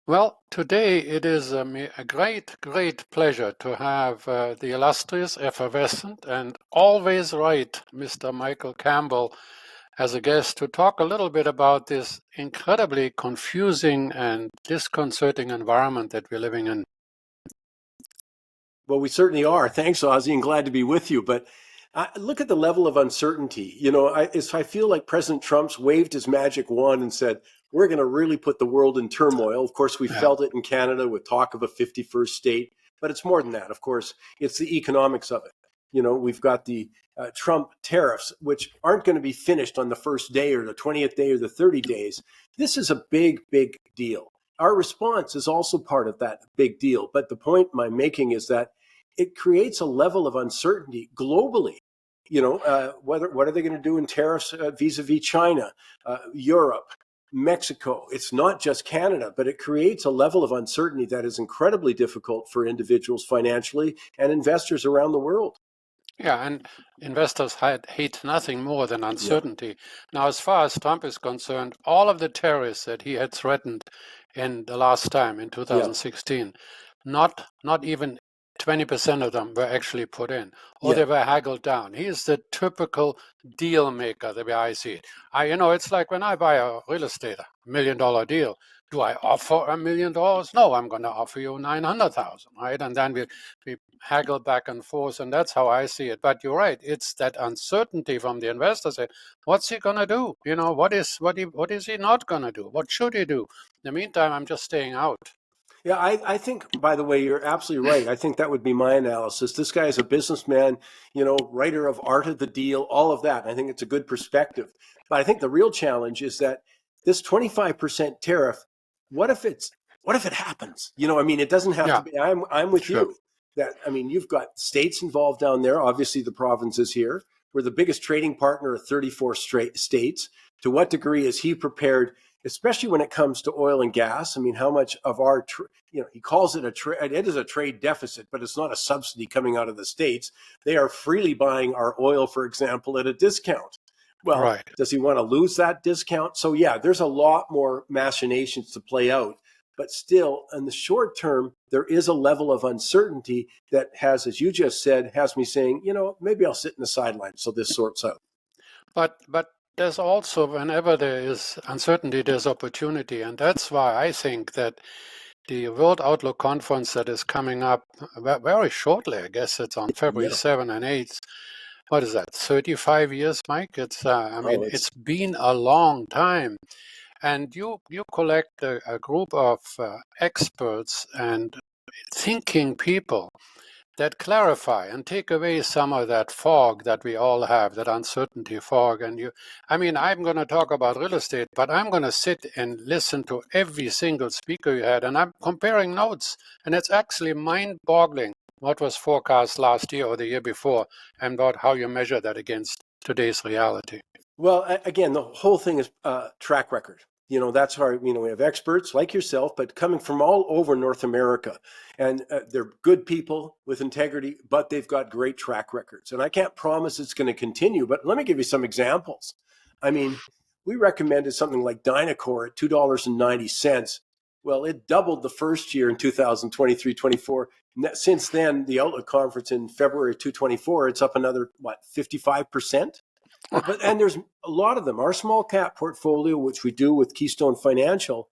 Well, today it is a great pleasure to have the illustrious, effervescent, and always right Mr. Michael Campbell as a guest to talk a little bit about this incredibly confusing and disconcerting environment that we're living in. Well, we certainly are. Thanks, Ozzie, and glad to be with you. But look at the level of uncertainty. I feel like President Trump's waved his magic wand and said, we're going to really put the world in turmoil. Of course, we Yeah. felt it in Canada with talk of a 51st state, but it's more than that. Of course, it's the economics of it. We've got the Trump tariffs, which aren't going to be finished on the first day or the 20th day or the 30 days. This is a big deal. Our response is also part of that big deal. But the point I'm making is that it creates a level of uncertainty globally. What are they going to do in tariffs vis-a-vis China, Europe, Mexico? It's not just Canada, but it creates a level of uncertainty that is incredibly difficult for individuals financially and investors around the world. Yeah, and investors hate nothing more than Yeah, uncertainty. Now, as far as Trump is concerned, all of the tariffs that he had threatened in the last time in yeah, 2016, not even 20% of them were actually put in, or yeah, they were haggled down. He is the typical deal maker, the way I see it. It's like when I buy a real estate, $1 million deal. Do I offer $1 million? No, I'm going to offer you 900,000, right? And then we haggle back and forth, and that's how I see it. But you're right; it's that uncertainty from the investor. Say, what's he gonna do? What is he not gonna do? What should he do? In the meantime, I'm just staying out. yeah. I think, by the way, you're absolutely right. I think that would be my analysis. This guy is a businessman, writer of Art of the Deal, all of that. I think it's a good perspective. But I think the real challenge is that this 25% tariff, what if it happens? It doesn't have to Yeah, be. I'm with sure. you. You've got states involved down there. Obviously, the provinces here. We're the biggest trading partner of 34 straight states. To what degree is he prepared, especially when it comes to oil and gas? How much of our, he calls it it is a trade deficit, but it's not a subsidy coming out of the states. They are freely buying our oil, for example, at a discount. Well, Right. does he want to lose that discount? So yeah, there's a lot more machinations to play out. But still, in the short term, there is a level of uncertainty that has, as you just said, has me saying, maybe I'll sit in the sidelines so this sorts out. But there's also, whenever there is uncertainty, there's opportunity, and that's why I think that the World Outlook Conference that is coming up very shortly, I guess it's on February Yeah. 7 and 8. What is that? 35 years, Mike? Oh, It's been a long time. And you collect a group of experts and thinking people that clarify and take away some of that fog that we all have, that uncertainty fog. I'm going to talk about real estate, but I'm going to sit and listen to every single speaker you had, and I'm comparing notes, and it's actually mind-boggling what was forecast last year or the year before, and about how you measure that against today's reality. Well, again, the whole thing is track record. That's how, we have experts like yourself, but coming from all over North America. And they're good people with integrity, but they've got great track records. And I can't promise it's going to continue, but let me give you some examples. I mean, we recommended something like Dynacor at $2.90. Well, it doubled the first year in 2023-24. Since then, the Outlook Conference in February 2024, it's up another, 55%? And there's a lot of them. Our small cap portfolio, which we do with Keystone Financial,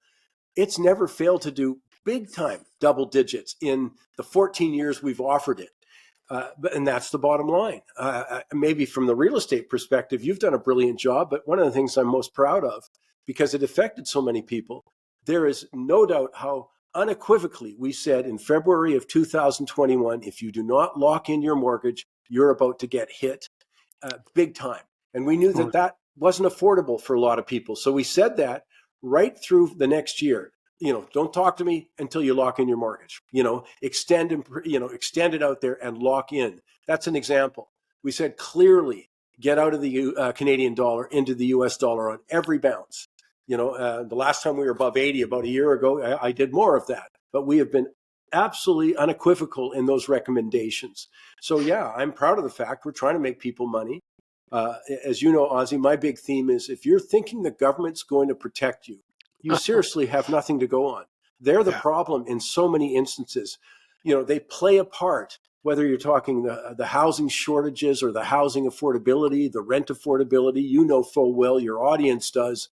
it's never failed to do big time double digits in the 14 years we've offered it. And that's the bottom line. Maybe from the real estate perspective, you've done a brilliant job. But one of the things I'm most proud of, because it affected so many people, there is no doubt how unequivocally we said in February of 2021, if you do not lock in your mortgage, you're about to get hit big time. And we knew that that wasn't affordable for a lot of people. So we said that right through the next year. Don't talk to me until you lock in your mortgage. Extend it out there and lock in. That's an example. We said clearly get out of the Canadian dollar into the US dollar on every bounce. The last time we were above 80 about a year ago, I did more of that. But we have been absolutely unequivocal in those recommendations. So yeah, I'm proud of the fact we're trying to make people money. As you know, Ozzie, my big theme is if you're thinking the government's going to protect you, you seriously have nothing to go on. They're the Yeah. problem in so many instances. They play a part, whether you're talking the housing shortages or the housing affordability, the rent affordability. Full well, your audience does.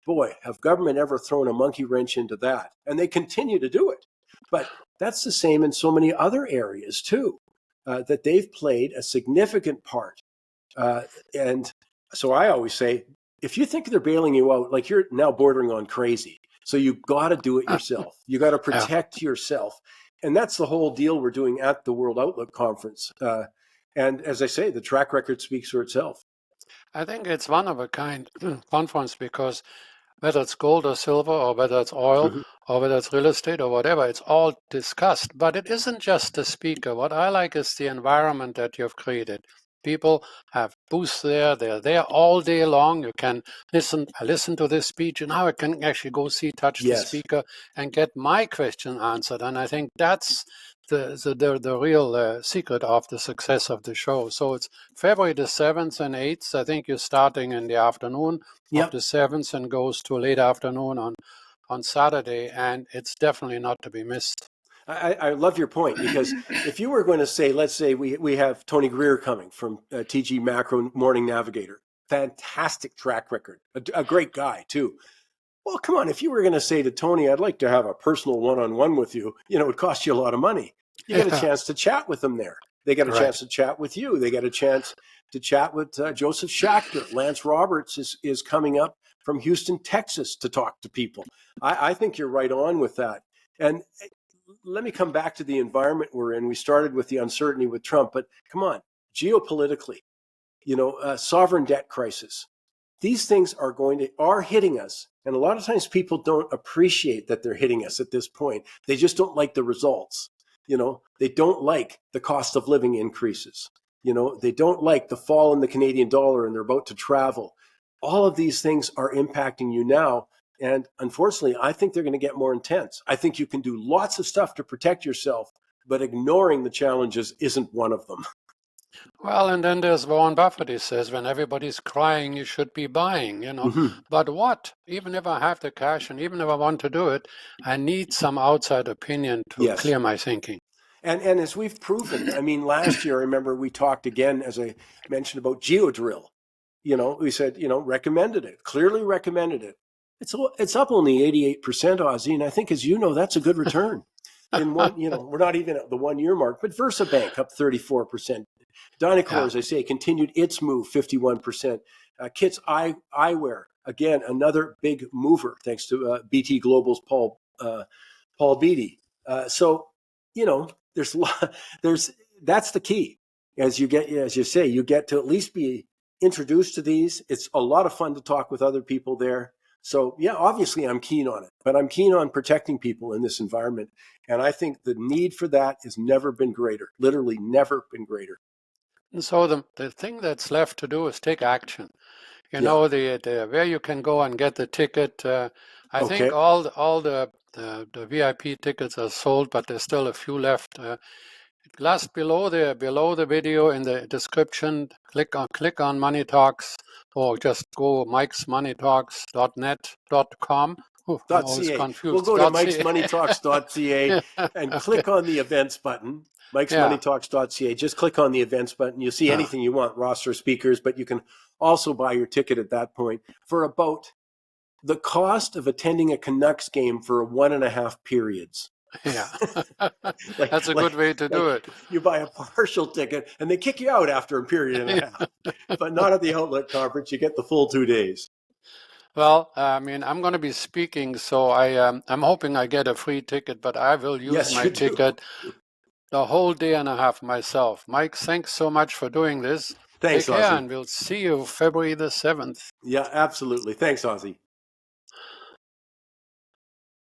Boy, have government ever thrown a monkey wrench into that. And they continue to do it. But that's the same in so many other areas too, that they've played a significant part. And so I always say, if you think they're bailing you out, like, you're now bordering on crazy. So you got to do it yourself. You got to Yeah. protect yourself. And that's the whole deal we're doing at the World Outlook Conference. And as I say, the track record speaks for itself. I think it's one of a kind conference because whether it's gold or silver or whether it's oil Mm-hmm. or whether it's real estate or whatever, it's all discussed. But it isn't just the speaker. What I like is the environment that you've created. People have booths there. They're there all day long. You can listen to this speech, and now I can actually go touch the Yes. speaker and get my question answered. And I think that's the real secret of the success of the show. So it's February the 7th and 8th. I think you're starting in the afternoon of Yep. the 7th and goes to late afternoon on Saturday, and it's definitely not to be missed. I love your point, because if you were going to say, let's say we have Tony Greer coming from TG Macro Morning Navigator, fantastic track record, a great guy too. Well, come on, if you were going to say to Tony, I'd like to have a personal one-on-one with you, it would cost you a lot of money. You get a Yeah, chance to chat with them there. They get a right. chance to chat with you. They get a chance to chat with Joseph Schachter. Lance Roberts is coming up from Houston, Texas, to talk to people. I think you're right on with that. And let me come back to the environment we're in. We started with the uncertainty with Trump, but come on, geopolitically, sovereign debt crisis. These things are hitting us. And a lot of times people don't appreciate that they're hitting us at this point. They just don't like the results. They don't like the cost of living increases. They don't like the fall in the Canadian dollar, and they're about to travel. All of these things are impacting you now. And unfortunately, I think they're going to get more intense. I think you can do lots of stuff to protect yourself, but ignoring the challenges isn't one of them. Well, and then there's Warren Buffett. He says, when everybody's crying, you should be buying, Mm-hmm. But what? Even if I have the cash and even if I want to do it, I need some outside opinion to Yes. clear my thinking. And as we've proven, I mean, last year, I remember we talked again, as I mentioned, about Geodrill. We said, recommended it, clearly recommended it. It's up only 88%, Ozzie, and I think, as you know, that's a good return. In one, we're not even at the 1 year mark, but VersaBank up 34%. Dynacore, Yeah. as I say, continued its move, 51%. Kits Eyewear, again, another big mover, thanks to BT Global's Paul Beatty. So, there's that's the key. As you say, you get to at least be introduced to these. It's a lot of fun to talk with other people there. So yeah, obviously I'm keen on it, but I'm keen on protecting people in this environment. And I think the need for that has never been greater, literally never been greater. And so the thing that's left to do is take action. Yeah. The where you can go and get the ticket. I think Okay. all the VIP tickets are sold, but there's still a few left. Last below the video in the description, click on Money Talks, or just go mikesmoneytalks.net.com. I'm always .ca. We'll confused. go to .ca. mikesmoneytalks.ca Yeah, and okay. click on the events button. Yeah. mikesmoneytalks.ca. Just click on the events button. You'll see Ah, anything you want, roster speakers, but you can also buy your ticket at that point for about the cost of attending a Canucks game for 1.5 periods. yeah. like That's a good like way to do like it. you buy a partial ticket and they kick you out after a period and a half. But not at the outlet conference. You get the full 2 days. Well, I mean, I'm going to be speaking, so I'm hoping I get a free ticket, but I will use Yes, my you do. ticket the whole day and a half myself. Mike, thanks so much for doing this. Take Thanks, care, Ozzie. and we'll see you February the 7th. Yeah, absolutely. Thanks, Ozzie.